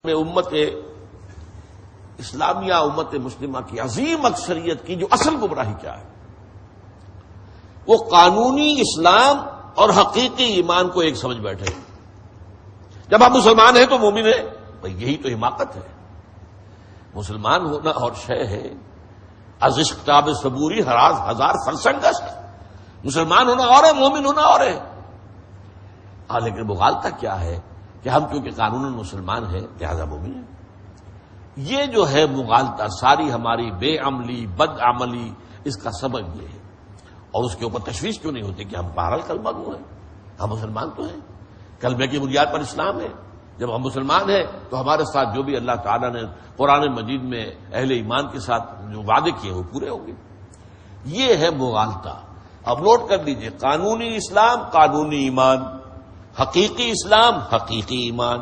میں امت اسلامیہ امت مسلمہ کی عظیم اکثریت کی جو اصل گمراہی کیا ہے، وہ قانونی اسلام اور حقیقی ایمان کو ایک سمجھ بیٹھے۔ جب ہم مسلمان ہیں تو مومن ہیں، بھئی یہی تو حماقت ہے۔ مسلمان ہونا اور شے ہے، از عشق تاب صبوری ہزار فرسنگ گشت۔ مسلمان ہونا اور ہے، مومن ہونا اور ہے۔ لیکن مغالطہ کیا ہے کہ ہم چونکہ قانون مسلمان ہیں لہذا مومن ہیں۔ یہ جو ہے مغالطہ، ساری ہماری بے عملی بد عملی، اس کا سبب یہ ہے۔ اور اس کے اوپر تشویش کیوں نہیں ہوتی کہ ہم بہرحال کلمہ گو ہیں، ہم مسلمان تو ہیں، کلمے کی بنیاد پر اسلام ہے۔ جب ہم مسلمان ہیں تو ہمارے ساتھ جو بھی اللہ تعالیٰ نے قرآن مجید میں اہل ایمان کے ساتھ جو وعدے کیے وہ پورے ہوں گے۔ یہ ہے مغالطہ۔ اب نوٹ کر لیجئے، قانونی اسلام قانونی ایمان، حقیقی اسلام حقیقی ایمان۔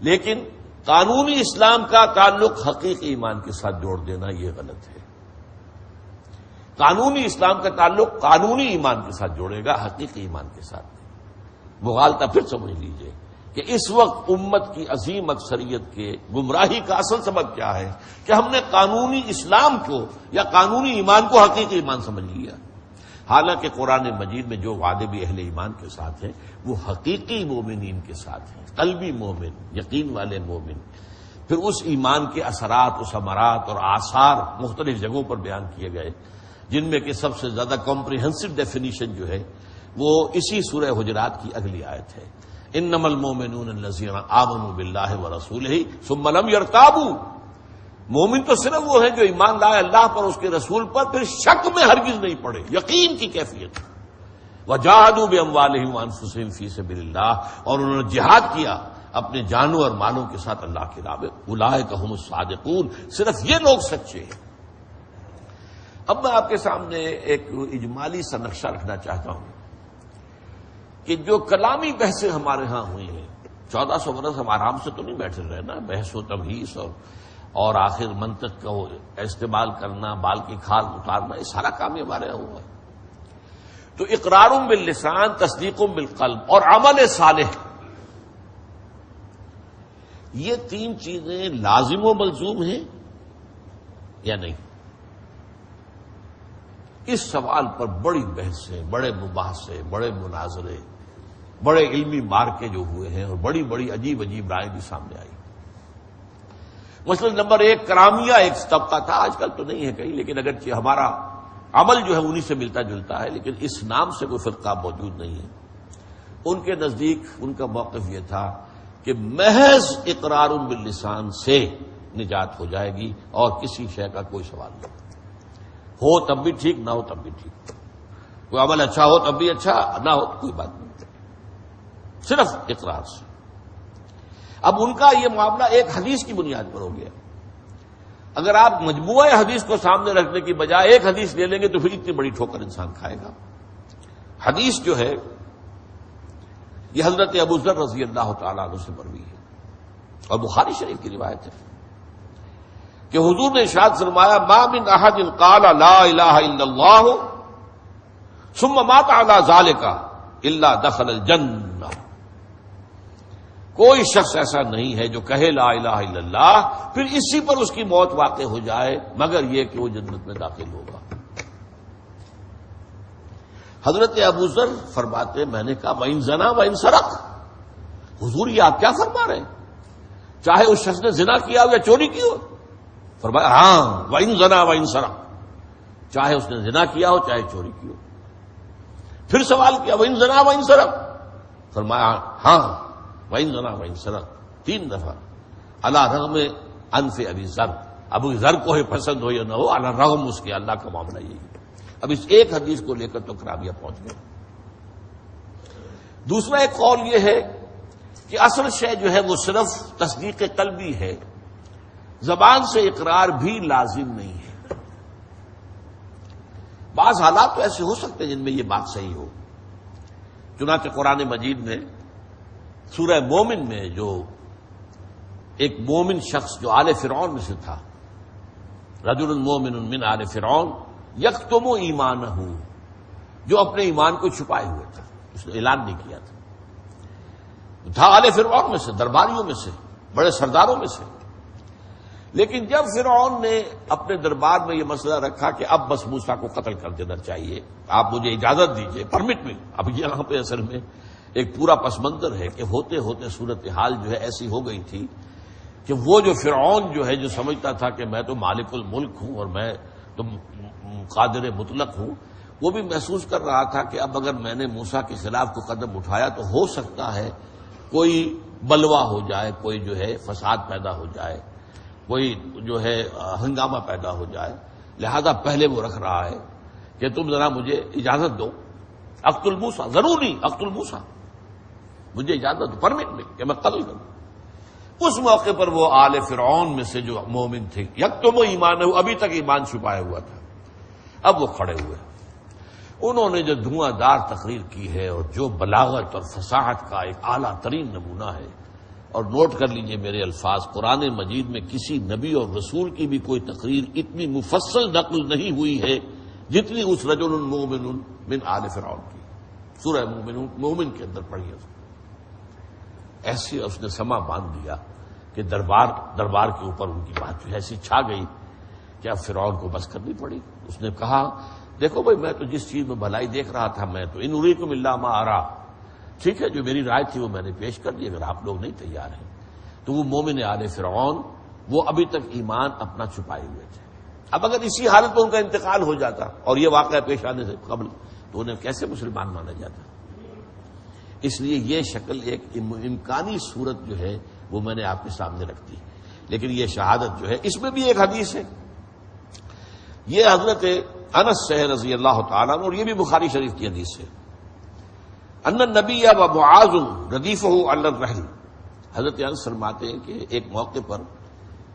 لیکن قانونی اسلام کا تعلق حقیقی ایمان کے ساتھ جوڑ دینا یہ غلط ہے۔ قانونی اسلام کا تعلق قانونی ایمان کے ساتھ جوڑے گا، حقیقی ایمان کے ساتھ۔ مغالطہ پھر سمجھ لیجئے کہ اس وقت امت کی عظیم اکثریت کے گمراہی کا اصل سبب کیا ہے کہ ہم نے قانونی اسلام کو یا قانونی ایمان کو حقیقی ایمان سمجھ لیا، حالانکہ قرآن مجید میں جو وعدے بھی اہل ایمان کے ساتھ ہیں وہ حقیقی مومنین کے ساتھ ہیں، قلبی مومن، یقین والے مومن۔ پھر اس ایمان کے اثرات، اس ثمرات اور آثار مختلف جگہوں پر بیان کیے گئے، جن میں کہ سب سے زیادہ کمپریہنسو ڈیفینیشن جو ہے وہ اسی سورہ حجرات کی اگلی آیت ہے، انما المؤمنون الذین آمنوا باللہ ورسولہ ثم لم یرتابوا۔ مومن تو صرف وہ ہیں جو ایمان لائے اللہ پر، اس کے رسول پر، پھر شک میں ہرگز نہیں پڑے، یقین کی کیفیت۔ وجاہدوا باموالہم وانفسہم فی سبیل اللہ، اور انہوں نے جہاد کیا اپنے جانوں اور مالوں کے ساتھ اللہ کی راہ میں۔ اولئک ھم الصادقون، صرف یہ لوگ سچے ہیں۔ اب میں آپ کے سامنے ایک اجمالی سا نقشہ رکھنا چاہتا ہوں کہ جو کلامی بحثیں ہمارے ہاں ہوئی ہیں، 1400 برس ہم آرام سے تو نہیں بیٹھے رہے نا، بحث و تبحیث اور آخر منطق کا استعمال کرنا، بال کی کھال اتارنا، یہ سارا کام ہی ہمارے یہاں ہوا ہے۔ تو اقرار باللسان، تصدیق بالقلب اور عمل صالح، یہ تین چیزیں لازم و ملزوم ہیں یا نہیں؟ اس سوال پر بڑی بحثیں، بڑے مباحثے، بڑے مناظرے، بڑے علمی مارکے جو ہوئے ہیں، اور بڑی بڑی عجیب عجیب رائے بھی سامنے آئی۔ مثلا نمبر 1 کرامیہ ایک طبقہ تھا، آج کل تو نہیں ہے کہیں، لیکن اگرچہ ہمارا عمل جو ہے انہی سے ملتا جلتا ہے، لیکن اس نام سے کوئی فرقہ موجود نہیں ہے۔ ان کے نزدیک ان کا موقف یہ تھا کہ محض اقرار باللسان سے نجات ہو جائے گی اور کسی شے کا کوئی سوال نہیں، ہو تب بھی ٹھیک، نہ ہو تب بھی ٹھیک، کوئی عمل اچھا ہو تب بھی اچھا، نہ ہو تو کوئی بات نہیں، صرف اقرار سے۔ اب ان کا یہ معاملہ ایک حدیث کی بنیاد پر ہو گیا۔ اگر آپ مجموعہ حدیث کو سامنے رکھنے کی بجائے ایک حدیث لے لیں گے تو پھر اتنی بڑی ٹھوکر انسان کھائے گا۔ حدیث جو ہے یہ حضرت ابو ذر رضی اللہ تعالیٰ عنہ سے مروی ہے اور بخاری شریف کی روایت ہے کہ حضور نے ارشاد فرمایا، ما من احد قال لا الہ الا اللہ ثم مات علی ذلک الا دخل الجنہ۔ کوئی شخص ایسا نہیں ہے جو کہے لا الہ الا اللہ پھر اسی پر اس کی موت واقع ہو جائے مگر یہ کہ وہ جنت میں داخل ہوگا۔ حضرت ابو ذر فرماتے، میں نے کہا وَإِن زَنَا وَإِن سَرَقَ، حضور یہ آپ کیا فرما رہے ہیں؟ چاہے اس شخص نے زنا کیا ہو یا چوری کی ہو؟ فرمایا ہاں وَإِن زَنَا وَإِن سَرَقَ، چاہے اس نے زنا کیا ہو چاہے چوری کی ہو۔ پھر سوال کیا وَإِن زَنَا وَإِن سَرَقَ، فرمایا ہاں وَإِن زَنَا وَإِن سَرَقَ، 3 دفعہ، علی رغم انف ابی ذر، ابو ذر کو ہی پسند ہو یا نہ ہو، علی رغم اس کے، اللہ کا معاملہ یہی ہے۔ اب اس ایک حدیث کو لے کر تو کرامیہ پہنچ گئے۔ دوسرا ایک قول یہ ہے کہ اصل شے جو ہے وہ صرف تصدیق قلبی ہے، زبان سے اقرار بھی لازم نہیں ہے۔ بعض حالات تو ایسے ہو سکتے ہیں جن میں یہ بات صحیح ہو، چنانچہ قرآن مجید میں سورہ مومن میں جو ایک مومن شخص جو آل فرعون میں سے تھا، رجل مومن من آل فرعون یکتم ایمانہ، جو اپنے ایمان کو چھپائے ہوئے تھا، اس نے اعلان نہیں کیا تھا آل فرعون میں سے، درباریوں میں سے، بڑے سرداروں میں سے. لیکن جب فرعون نے اپنے دربار میں یہ مسئلہ رکھا کہ اب بس موسیٰ کو قتل کر دینا چاہیے، آپ مجھے اجازت دیجیے، پرمٹ میں، اب یہاں پہ اصل میں ایک پورا پس منظر ہے کہ ہوتے ہوتے صورتحال جو ہے ایسی ہو گئی تھی کہ وہ جو فرعون جو ہے جو سمجھتا تھا کہ میں تو مالک الملک ہوں اور میں تو قادر مطلق ہوں، وہ بھی محسوس کر رہا تھا کہ اب اگر میں نے موسیٰ کے خلاف کوئی قدم اٹھایا تو ہو سکتا ہے کوئی بلوا ہو جائے، کوئی جو ہے فساد پیدا ہو جائے، کوئی جو ہے ہنگامہ پیدا ہو جائے. لہذا پہلے وہ رکھ رہا ہے کہ تم ذرا مجھے اجازت دو، اقتل موسیٰ، ضروری اقتل موسیٰ، مجھے اجازت دو، پرمٹ میں کہ میں قتل کروں. اس موقع پر وہ آل فرعون میں سے جو مومن تھے، یکتم ایمان ہے، ابھی تک ایمان چھپایا ہوا تھا، اب وہ کھڑے ہوئے. انہوں نے جو دھواں دار تقریر کی ہے اور جو بلاغت اور فصاحت کا ایک اعلیٰ ترین نمونہ ہے، اور نوٹ کر لیجئے میرے الفاظ، قرآن مجید میں کسی نبی اور رسول کی بھی کوئی تقریر اتنی مفصل نقل نہیں ہوئی ہے جتنی اس رجل مومن من آل فرعون کی. سورہ مومن کے اندر پڑھی ہے. ایسی اس نے سما باندھ دیا کہ دربار کے اوپر ان کی بات جو ایسی چھا گئی کہ اب فرعون کو بس کرنی پڑی. اس نے کہا دیکھو بھائی، میں تو جس چیز میں بھلائی دیکھ رہا تھا، میں تو ان اریکم الا ما ارا، ٹھیک ہے، جو میری رائے تھی وہ میں نے پیش کر دی، اگر آپ لوگ نہیں تیار ہیں تو وہ مومن آل فرعون وہ ابھی تک ایمان اپنا چھپائے ہوئے تھے. اب اگر اسی حالت میں ان کا انتقال ہو جاتا اور یہ واقعہ پیش آنے سے قبل تو انہیں کیسے مسلمان مانا جاتا. اس لیے یہ شکل ایک امکانی صورت جو ہے وہ میں نے آپ کے سامنے رکھ دی. لیکن یہ شہادت جو ہے اس میں بھی ایک حدیث ہے، یہ حضرت انس سے رضی اللہ تعالیٰ عنہ، اور یہ بھی بخاری شریف کی حدیث ہے. ان النبی و معاذ ردیفہ علی الرحل، حضرت انس فرماتے ہیں کہ ایک موقع پر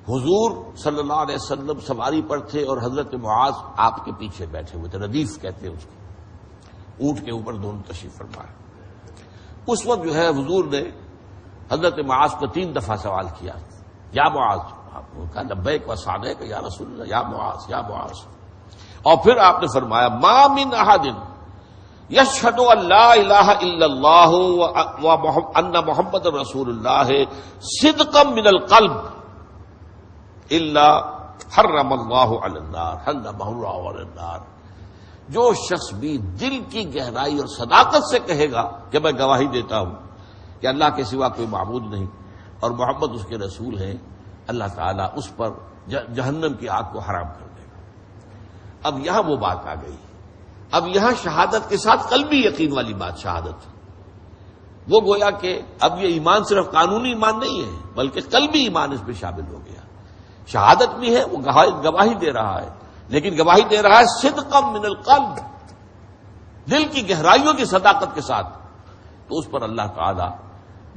حضور صلی اللہ علیہ وسلم سواری پر تھے اور حضرت معاذ آپ کے پیچھے بیٹھے ہوئے تھے. ردیف کہتے ہیں اس کو، اونٹ کے اوپر دونوں تشریف فرمایا. اس وقت جو ہے حضور نے حضرت معاذ کو 3 دفعہ سوال کیا، یا معاذ، آپ نے کہا لبیک و سعدیک یا رسول اللہ، یا معاذ یا معاذ. اور پھر آپ نے فرمایا ما من احد یشہد ان لا الہ الا اللہ وان محمد رسول اللہ صدقا من القلب الا حرم اللہ علی النار، حرمہ اللہ علی النار. جو شخص بھی دل کی گہرائی اور صداقت سے کہے گا کہ میں گواہی دیتا ہوں کہ اللہ کے سوا کوئی معبود نہیں اور محمد اس کے رسول ہیں، اللہ تعالیٰ اس پر جہنم کی آگ کو حرام کر دے گا. اب یہاں وہ بات آ گئی، اب یہاں شہادت کے ساتھ قلبی یقین والی بات شہادت، وہ گویا کہ اب یہ ایمان صرف قانونی ایمان نہیں ہے بلکہ قلبی ایمان اس میں شامل ہو گیا. شہادت بھی ہے، وہ گواہی دے رہا ہے، لیکن گواہی دے رہا ہے صدقا من القلب، دل کی گہرائیوں کی صداقت کے ساتھ، تو اس پر اللہ تعالی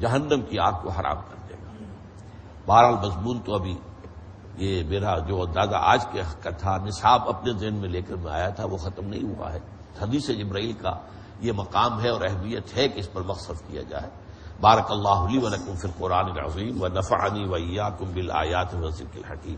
جہنم کی آگ کو حرام کر دے گا. بہرحال مضمون تو ابھی یہ میرا جو اندازہ آج کے حق کا تھا، نصاب اپنے ذہن میں لے کر میں آیا تھا، وہ ختم نہیں ہوا ہے. حدیث جبرائیل کا یہ مقام ہے اور اہمیت ہے کہ اس پر وقف کیا جائے. بارک اللہ لی و لکم فی القرآن العظیم ونفعنی وإیاکم بالآیات والذکر الحکیم.